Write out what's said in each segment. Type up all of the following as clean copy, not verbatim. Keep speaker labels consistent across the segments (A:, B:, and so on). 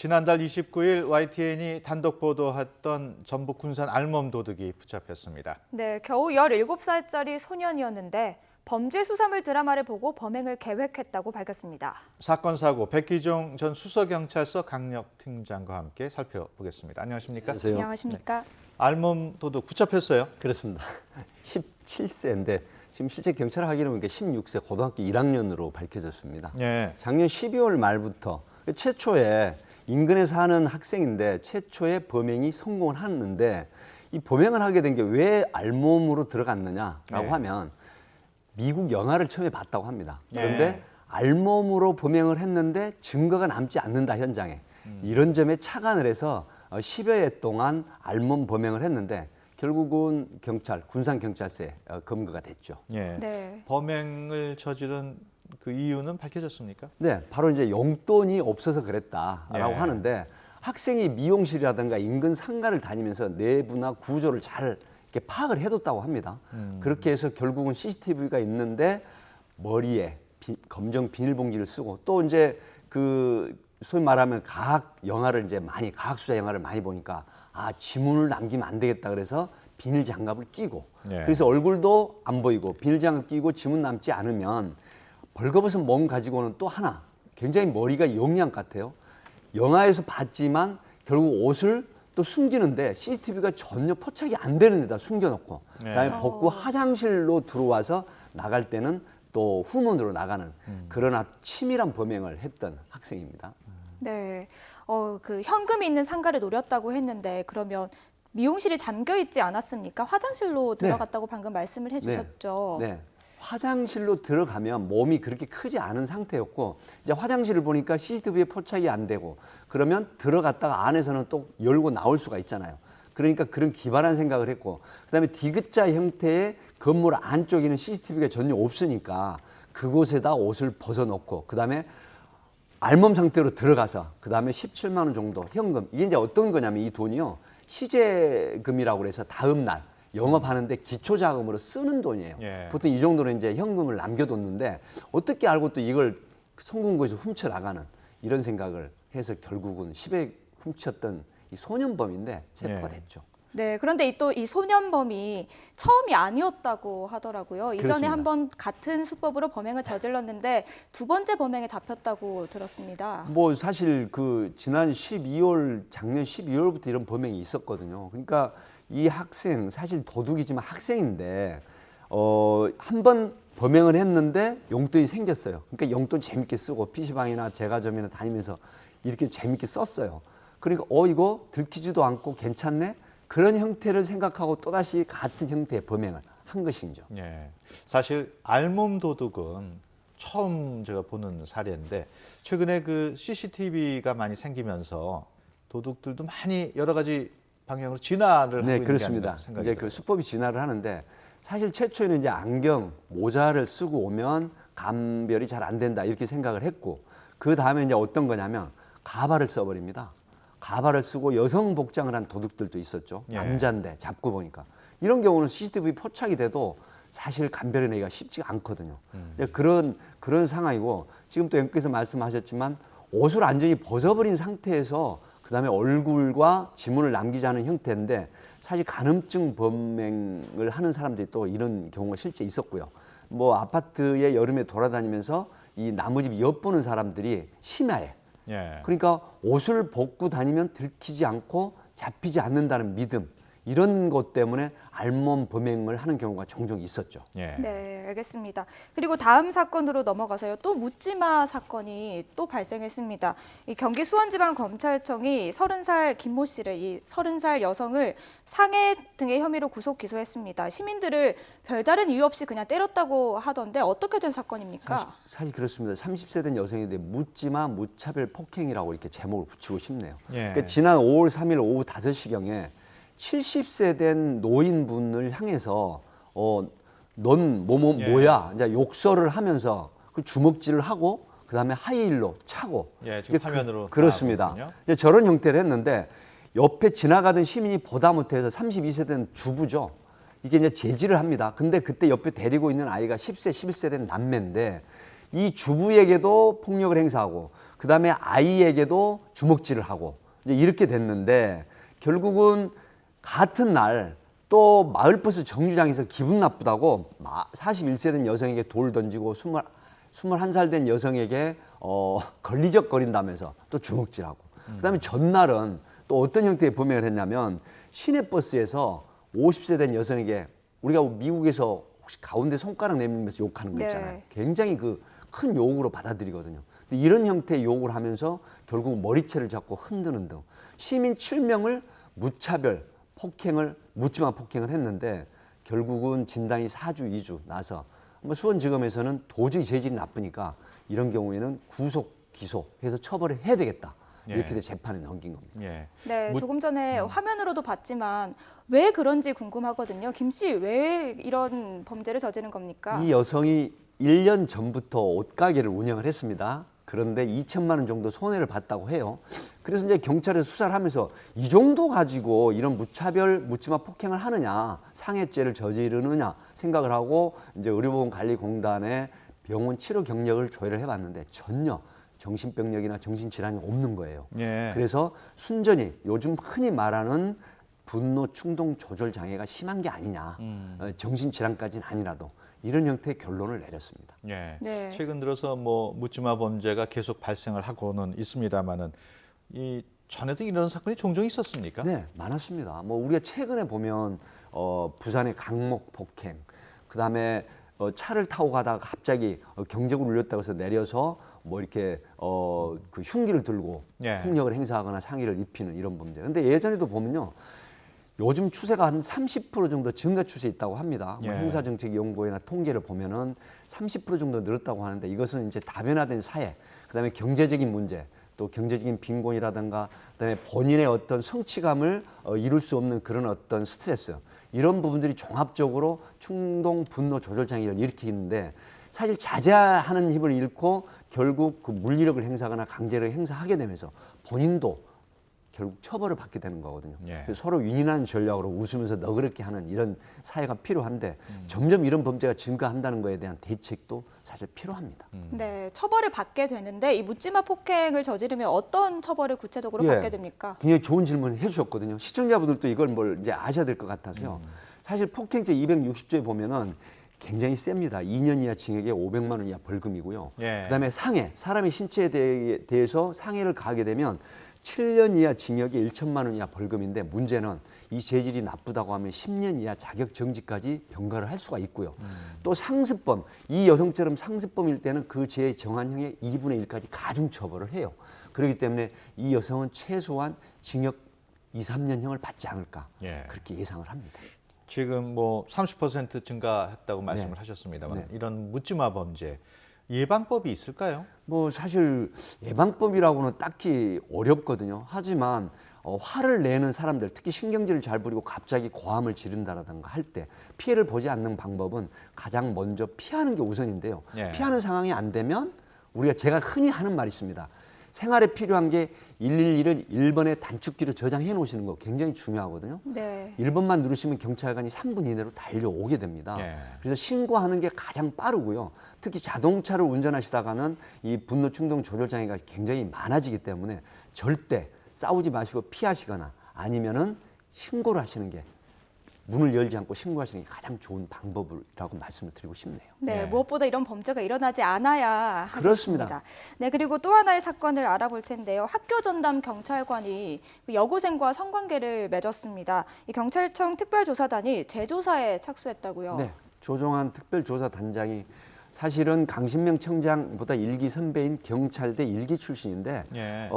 A: 지난달 29일 YTN이 단독 보도했던 전북 군산 알몸 도둑이 붙잡혔습니다.
B: 네, 겨우 17살짜리 소년이었는데 범죄 수사물 드라마를 보고 범행을 계획했다고 밝혔습니다.
A: 사건 사고 백기종 전 수서경찰서 강력팀장과 함께 살펴보겠습니다. 안녕하십니까?
C: 안녕하세요.
B: 안녕하십니까?
A: 알몸 도둑 붙잡혔어요?
C: 그렇습니다. 17세인데 지금 실제 경찰 확인해 보니까 16세 고등학교 1학년으로 밝혀졌습니다.
A: 예.
C: 작년 12월 말부터 최초에 인근에 사는 학생인데 최초의 범행이 성공을 했는데 이 범행을 하게 된 게 왜 알몸으로 들어갔느냐라고
A: 네.
C: 하면 미국 영화를 처음에 봤다고 합니다. 그런데
A: 네.
C: 알몸으로 범행을 했는데 증거가 남지 않는다 현장에. 이런 점에 착안을 해서 10여 해 동안 알몸 범행을 했는데 결국은 군산경찰서에 검거가 됐죠.
A: 예.
B: 네.
A: 범행을 저지른 그 이유는 밝혀졌습니까?
C: 네, 바로 이제 용돈이 없어서 그랬다라고
A: 네.
C: 하는데 학생이 미용실이라든가 인근 상가를 다니면서 내부나 구조를 잘 이렇게 파악을 해뒀다고 합니다. 그렇게 해서 결국은 CCTV가 있는데 머리에 검정 비닐봉지를 쓰고 또 이제 그 소위 말하면 가학 수사 영화를 많이 보니까 지문을 남기면 안 되겠다 그래서 비닐 장갑을 끼고
A: 네.
C: 그래서 얼굴도 안 보이고 비닐 장갑 끼고 지문 남지 않으면 벌거벗은 몸 가지고는 또 하나 굉장히 머리가 영양 같아요. 영화에서 봤지만 결국 옷을 또 숨기는데 CCTV가 전혀 포착이 안 되는 데다 숨겨놓고 그다음에 벗고 화장실로 들어와서 나갈 때는 또 후문으로 나가는 그러나 치밀한 범행을 했던 학생입니다.
B: 네. 그 현금이 있는 상가를 노렸다고 했는데 그러면 미용실이 잠겨 있지 않았습니까? 화장실로 들어갔다고 방금 말씀을 해주셨죠.
C: 네. 화장실로 들어가면 몸이 그렇게 크지 않은 상태였고 이제 화장실을 보니까 CCTV에 포착이 안 되고 그러면 들어갔다가 안에서는 또 열고 나올 수가 있잖아요. 그러니까 그런 기발한 생각을 했고 그다음에 디귿자 형태의 건물 안쪽에는 CCTV가 전혀 없으니까 그곳에다 옷을 벗어놓고 그다음에 알몸 상태로 들어가서 그다음에 17만 원 정도 현금 이게 이제 어떤 거냐면 이 돈이요 시제금이라고 해서 다음 날 영업하는데 기초자금으로 쓰는 돈이에요.
A: 예.
C: 보통 이 정도는 이제 현금을 남겨뒀는데 어떻게 알고 또 이걸 송금고에서 훔쳐나가는 이런 생각을 해서 결국은 10억 훔쳤던 이 소년범인데 체포가
A: 예.
C: 됐죠.
B: 네, 그런데 또 이 소년범이 처음이 아니었다고 하더라고요. 이전에
C: 그렇습니다.
B: 한번 같은 수법으로 범행을 저질렀는데 두 번째 범행에 잡혔다고 들었습니다.
C: 뭐 사실 그 작년 12월부터 이런 범행이 있었거든요. 그러니까 이 학생 사실 도둑이지만 학생인데 한 번 범행을 했는데 용돈이 생겼어요. 그러니까 용돈 재밌게 쓰고 PC방이나 제과점이나 다니면서 이렇게 재밌게 썼어요. 그러니까 이거 들키지도 않고 괜찮네? 그런 형태를 생각하고 또다시 같은 형태의 범행을 한 것이죠.
A: 예. 사실 알몸 도둑은 처음 제가 보는 사례인데 최근에 그 CCTV가 많이 생기면서 도둑들도 많이 여러 가지 방향으로 진화를 하고
C: 네,
A: 있는
C: 그렇습니다.
A: 게 아닌가 생각이
C: 이제
A: 들어요.
C: 그 수법이 진화를 하는데 사실 최초에는 이제 안경, 모자를 쓰고 오면 감별이 잘 안 된다 이렇게 생각을 했고 그 다음에 이제 어떤 거냐면 가발을 써버립니다. 가발을 쓰고 여성 복장을 한 도둑들도 있었죠.
A: 예.
C: 남자인데 잡고 보니까 이런 경우는 CCTV 포착이 돼도 사실 감별해내기가 쉽지가 않거든요. 그런 상황이고 지금 또 앵커께서 말씀하셨지만 옷을 완전히 벗어버린 상태에서 그다음에 얼굴과 지문을 남기지 않은 형태인데 사실 간음증 범행을 하는 사람들이 또 이런 경우가 실제 있었고요. 뭐 아파트에 여름에 돌아다니면서 이 나무집 엿보는 사람들이 심야에
A: 예.
C: 그러니까 옷을 벗고 다니면 들키지 않고 잡히지 않는다는 믿음 이런 것 때문에 알몸 범행을 하는 경우가 종종 있었죠.
A: 예.
B: 네, 알겠습니다. 그리고 다음 사건으로 넘어가서요. 또 묻지마 사건이 또 발생했습니다. 이 경기 수원지방검찰청이 30살 김모 씨를 이 30살 여성을 상해 등의 혐의로 구속 기소했습니다. 시민들을 별다른 이유 없이 그냥 때렸다고 하던데 어떻게 된 사건입니까?
C: 사실 그렇습니다. 30세 된 여성인데 묻지마 무차별 폭행이라고 이렇게 제목을 붙이고 싶네요.
A: 예.
C: 그러니까 지난 5월 3일 오후 5시경에 70세 된 노인분을 향해서 넌
A: 예.
C: 뭐야 이제 욕설을 하면서 그 주먹질을 하고 그다음에 하이힐로 차고
A: 예, 지금 화면으로
C: 그렇습니다.
A: 나와보거든요.
C: 이제 저런 형태를 했는데 옆에 지나가던 시민이 보다 못해서 32세 된 주부죠. 이게 이제 제지를 합니다. 근데 그때 옆에 데리고 있는 아이가 10세, 11세 된 남매인데 이 주부에게도 폭력을 행사하고 그다음에 아이에게도 주먹질을 하고 이제 이렇게 됐는데 결국은 같은 날 또 마을버스 정류장에서 기분 나쁘다고 41세 된 여성에게 돌 던지고 21살 된 여성에게 걸리적거린다면서 또 주먹질하고 그다음에 전날은 또 어떤 형태의 범행을 했냐면 시내버스에서 50세 된 여성에게 우리가 미국에서 혹시 가운데 손가락 내밀면서 욕하는 거 있잖아요.
B: 네.
C: 굉장히 그 큰 욕으로 받아들이거든요. 근데 이런 형태의 욕을 하면서 결국 머리채를 잡고 흔드는 등 시민 7명을 무차별 폭행을 묻지마 폭행을 했는데 결국은 진단이 4주 2주 나서 수원지검에서는 도저히 재질이 나쁘니까 이런 경우에는 구속 기소해서 처벌을 해야 되겠다. 이렇게
A: 예.
C: 재판에 넘긴 겁니다.
A: 예.
B: 네,
A: 무-
B: 조금 전에 화면으로도 봤지만 왜 그런지 궁금하거든요. 김 씨, 왜 이런 범죄를 저지른 겁니까?
C: 이 여성이 1년 전부터 옷가게를 운영을 했습니다. 그런데 2천만 원 정도 손해를 봤다고 해요. 그래서 이제 경찰에서 수사를 하면서 이 정도 가지고 이런 무차별 묻지마 폭행을 하느냐, 상해죄를 저지르느냐 생각을 하고 이제 의료보험관리공단에 병원 치료 경력을 조회를 해봤는데 전혀 정신병력이나 정신질환이 없는 거예요.
A: 예.
C: 그래서 순전히 요즘 흔히 말하는 분노 충동 조절 장애가 심한 게 아니냐, 정신질환까지는 아니라도 이런 형태의 결론을 내렸습니다.
A: 예.
B: 네.
A: 최근 들어서 뭐 묻지마 범죄가 계속 발생을 하고는 있습니다만은 이 전에도 이런 사건이 종종 있었습니까?
C: 네, 많았습니다. 뭐 우리가 최근에 보면 부산의 강목 폭행, 그다음에 차를 타고 가다가 갑자기 경적을 울렸다고 해서 내려서 뭐 이렇게 그 흉기를 들고
A: 예.
C: 폭력을 행사하거나 상해를 입히는 이런 범죄. 근데 예전에도 보면요. 요즘 추세가 한 30% 정도 증가 추세에 있다고 합니다. 뭐
A: 예.
C: 행사정책연구회나 통계를 보면은 30% 정도 늘었다고 하는데 이것은 이제 다변화된 사회, 그다음에 경제적인 문제, 또 경제적인 빈곤이라든가, 그다음에 본인의 어떤 성취감을 이룰 수 없는 그런 어떤 스트레스, 이런 부분들이 종합적으로 충동 분노 조절 장애를 일으키는데 사실 자제하는 힘을 잃고 결국 그 물리력을 행사하거나 강제를 행사하게 되면서 본인도 결국 처벌을 받게 되는 거거든요.
A: 예.
C: 그래서 서로 윈윈하는 전략으로 웃으면서 너그럽게 하는 이런 사회가 필요한데 점점 이런 범죄가 증가한다는 거에 대한 대책도 사실 필요합니다.
B: 네, 처벌을 받게 되는데 이 묻지마 폭행을 저지르면 어떤 처벌을 구체적으로
C: 예.
B: 받게 됩니까?
C: 굉장히 좋은 질문 해주셨거든요. 시청자분들도 이걸 뭘 이제 아셔야 될 것 같아서요. 사실 폭행죄 260조에 보면은 굉장히 셉니다. 2년 이하 징역에 500만 원 이하 벌금이고요.
A: 예.
C: 그다음에 상해, 사람의 신체에 대해서 상해를 가하게 되면 7년 이하 징역에 1천만 원 이하 벌금인데 문제는 이 재질이 나쁘다고 하면 10년 이하 자격 정지까지 병가를 할 수가 있고요. 또 상습범, 이 여성처럼 상습범일 때는 그 죄의 정한형의 2분의 1까지 가중 처벌을 해요. 그렇기 때문에 이 여성은 최소한 징역 2, 3년형을 받지 않을까
A: 예.
C: 그렇게 예상을 합니다.
A: 지금 뭐 30% 증가했다고 말씀을
C: 네.
A: 하셨습니다만
C: 네.
A: 이런 묻지마 범죄 예방법이 있을까요?
C: 뭐 사실 예방법이라고는 딱히 어렵거든요. 하지만 화를 내는 사람들, 특히 신경질을 잘 부리고 갑자기 고함을 지른다라든가 할 때 피해를 보지 않는 방법은 가장 먼저 피하는 게 우선인데요.
A: 예.
C: 피하는 상황이 안 되면 제가 흔히 하는 말이 있습니다. 생활에 필요한 게 111을 1번에 단축키로 저장해 놓으시는 거 굉장히 중요하거든요.
B: 네.
C: 1번만 누르시면 경찰관이 3분 이내로 달려오게 됩니다.
A: 예.
C: 그래서 신고하는 게 가장 빠르고요. 특히 자동차를 운전하시다가는 이 분노 충동 조절 장애가 굉장히 많아지기 때문에 절대 싸우지 마시고 피하시거나 아니면은 신고를 하시는 게 문을 열지 않고 신고하시는 게 가장 좋은 방법이라고 말씀을 드리고 싶네요.
B: 네,
A: 예.
B: 무엇보다 이런 범죄가 일어나지 않아야 하겠습니다.
C: 그렇습니다.
B: 네, 그리고 또 하나의 사건을 알아볼 텐데요. 학교 전담 경찰관이 그 여고생과 성관계를 맺었습니다. 이 경찰청 특별조사단이 재조사에 착수했다고요.
C: 네, 조정환 특별조사단장이 사실은 강신명 청장보다 일기 선배인 경찰대 일기 출신인데
A: 예.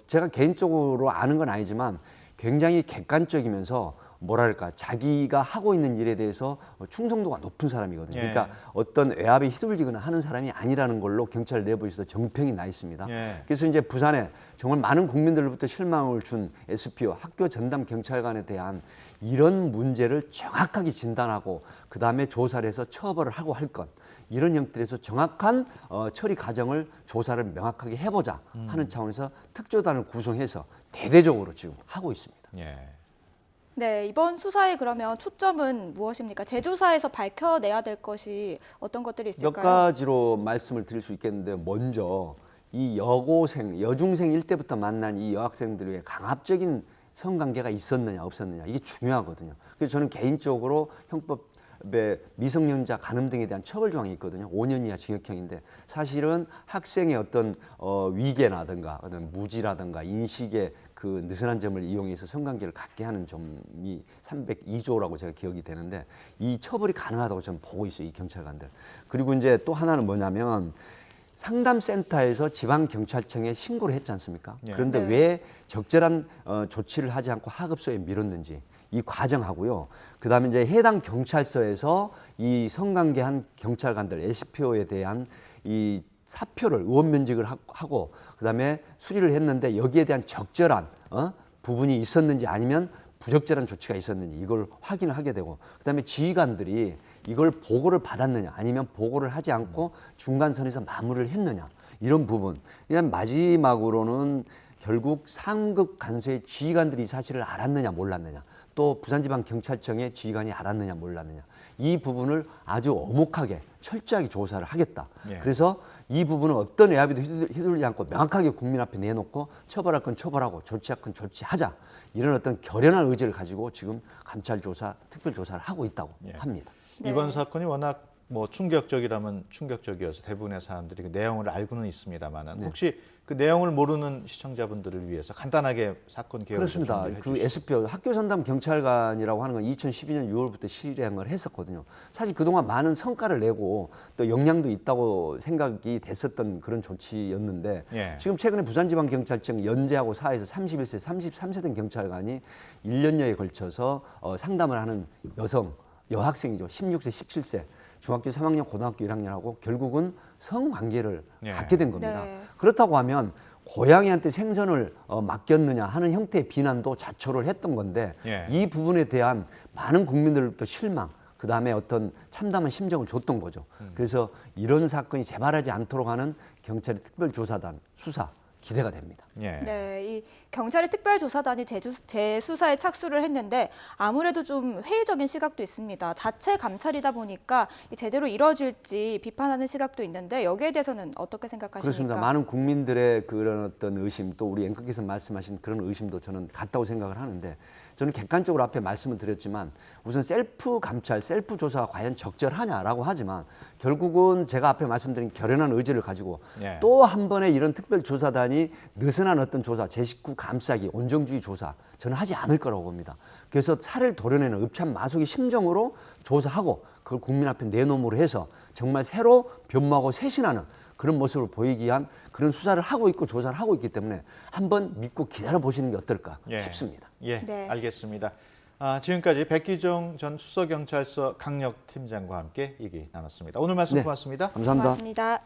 C: 제가 개인적으로 아는 건 아니지만 굉장히 객관적이면서 뭐랄까 자기가 하고 있는 일에 대해서 충성도가 높은 사람이거든요.
A: 예.
C: 그러니까 어떤 외압에 휘둘리거나 하는 사람이 아니라는 걸로 경찰 내부에서도 정평이 나 있습니다.
A: 예.
C: 그래서 이제 부산에 정말 많은 국민들로부터 실망을 준 SPO 학교 전담 경찰관에 대한 이런 문제를 정확하게 진단하고 그 다음에 조사를 해서 처벌을 하고 할 것. 이런 형태에서 정확한 처리 과정을 조사를 명확하게 해보자 하는 차원에서 특조단을 구성해서 대대적으로 지금 하고 있습니다.
A: 예.
B: 네, 이번 수사에 그러면 초점은 무엇입니까? 재조사에서 밝혀내야 될 것이 어떤 것들이
C: 몇
B: 있을까요?
C: 가지로 말씀을 드릴 수 있겠는데 먼저 이 여고생, 여중생일 때부터 만난 이 여학생들의 강압적인 성관계가 있었느냐 없었느냐 이게 중요하거든요. 그래서 저는 개인적으로 형법에 미성년자 간음 등에 대한 처벌 조항이 있거든요. 5년 이하 징역형인데 사실은 학생의 어떤 위계라든가 어떤 무지라든가 인식의 그 느슨한 점을 이용해서 성관계를 갖게 하는 점이 302조라고 제가 기억이 되는데 이 처벌이 가능하다고 저는 보고 있어요. 이 경찰관들. 그리고 이제 또 하나는 뭐냐면 상담센터에서 지방경찰청에 신고를 했지 않습니까?
A: 예.
C: 그런데
B: 네.
C: 왜 적절한 조치를 하지 않고 하급소에 밀었는지 이 과정하고요. 그다음에 이제 해당 경찰서에서 이 성관계한 경찰관들 SPO에 대한 이 사표를 의원 면직을 하고 그다음에 수리를 했는데 여기에 대한 적절한 부분이 있었는지 아니면 부적절한 조치가 있었는지 이걸 확인을 하게 되고 그다음에 지휘관들이 이걸 보고를 받았느냐 아니면 보고를 하지 않고 중간선에서 마무리를 했느냐 이런 부분. 그냥 마지막으로는 결국 상급 간수의 지휘관들이 이 사실을 알았느냐 몰랐느냐 또 부산지방경찰청의 지휘관이 알았느냐 몰랐느냐 이 부분을 아주 엄혹하게 철저하게 조사를 하겠다.
A: 예.
C: 그래서 이 부분은 어떤 외압에도 휘둘리지 않고 명확하게 국민 앞에 내놓고 처벌할 건 처벌하고 조치할 건 조치하자. 이런 어떤 결연한 의지를 가지고 지금 감찰 조사, 특별 조사를 하고 있다고
A: 예.
C: 합니다.
B: 네.
A: 이번 사건이 워낙 뭐 충격적이라면 충격적이어서 대부분의 사람들이 그 내용을 알고는 있습니다만은 혹시 그 내용을 모르는 시청자분들을 위해서 간단하게 사건 개요를 좀
C: 그렇습니다.
A: 정리해
C: 그
A: 주시죠.
C: SPO 학교 선담 경찰관이라고 하는 건 2012년 6월부터 실행을 했었거든요. 사실 그동안 많은 성과를 내고 또 역량도 있다고 생각이 됐었던 그런 조치였는데
A: 예.
C: 지금 최근에 부산지방경찰청 연재하고 사에서 31세, 33세 된 경찰관이 1년여에 걸쳐서 상담을 하는 여학생이죠. 16세, 17세. 중학교 3학년, 고등학교 1학년하고 결국은 성관계를
A: 예.
C: 갖게 된 겁니다.
B: 네.
C: 그렇다고 하면 고양이한테 생선을 맡겼느냐 하는 형태의 비난도 자초를 했던 건데
A: 예.
C: 이 부분에 대한 많은 국민들로부터 실망 그다음에 어떤 참담한 심정을 줬던 거죠. 그래서 이런 사건이 재발하지 않도록 하는 경찰의 특별조사단 수사 기대가 됩니다.
A: 예.
B: 네, 이 경찰의 특별조사단이 재수사에 착수를 했는데 아무래도 좀 회의적인 시각도 있습니다. 자체 감찰이다 보니까 제대로 이뤄질지 비판하는 시각도 있는데 여기에 대해서는 어떻게 생각하십니까?
C: 그렇습니다. 많은 국민들의 그런 어떤 의심 또 우리 앵커께서 말씀하신 그런 의심도 저는 같다고 생각을 하는데 저는 객관적으로 앞에 말씀을 드렸지만 우선 셀프 감찰, 셀프 조사가 과연 적절하냐라고 하지만 결국은 제가 앞에 말씀드린 결연한 의지를 가지고
A: 예.
C: 또 한 번의 이런 특별조사단이 느슨한 어떤 조사, 제 식구 감싸기, 온정주의 조사 저는 하지 않을 거라고 봅니다. 그래서 살을 도려내는 읍참 마속의 심정으로 조사하고 그걸 국민 앞에 내놓음으로 해서 정말 새로 변모하고 쇄신하는 그런 모습을 보이기 위한 그런 수사를 하고 있고 조사를 하고 있기 때문에 한번 믿고 기다려 보시는 게 어떨까
A: 예.
C: 싶습니다.
A: 예,
B: 네.
A: 알겠습니다. 지금까지 백기정 전 수서경찰서 강력팀장과 함께 얘기 나눴습니다. 오늘 말씀
C: 네.
A: 고맙습니다.
C: 감사합니다.
B: 고맙습니다.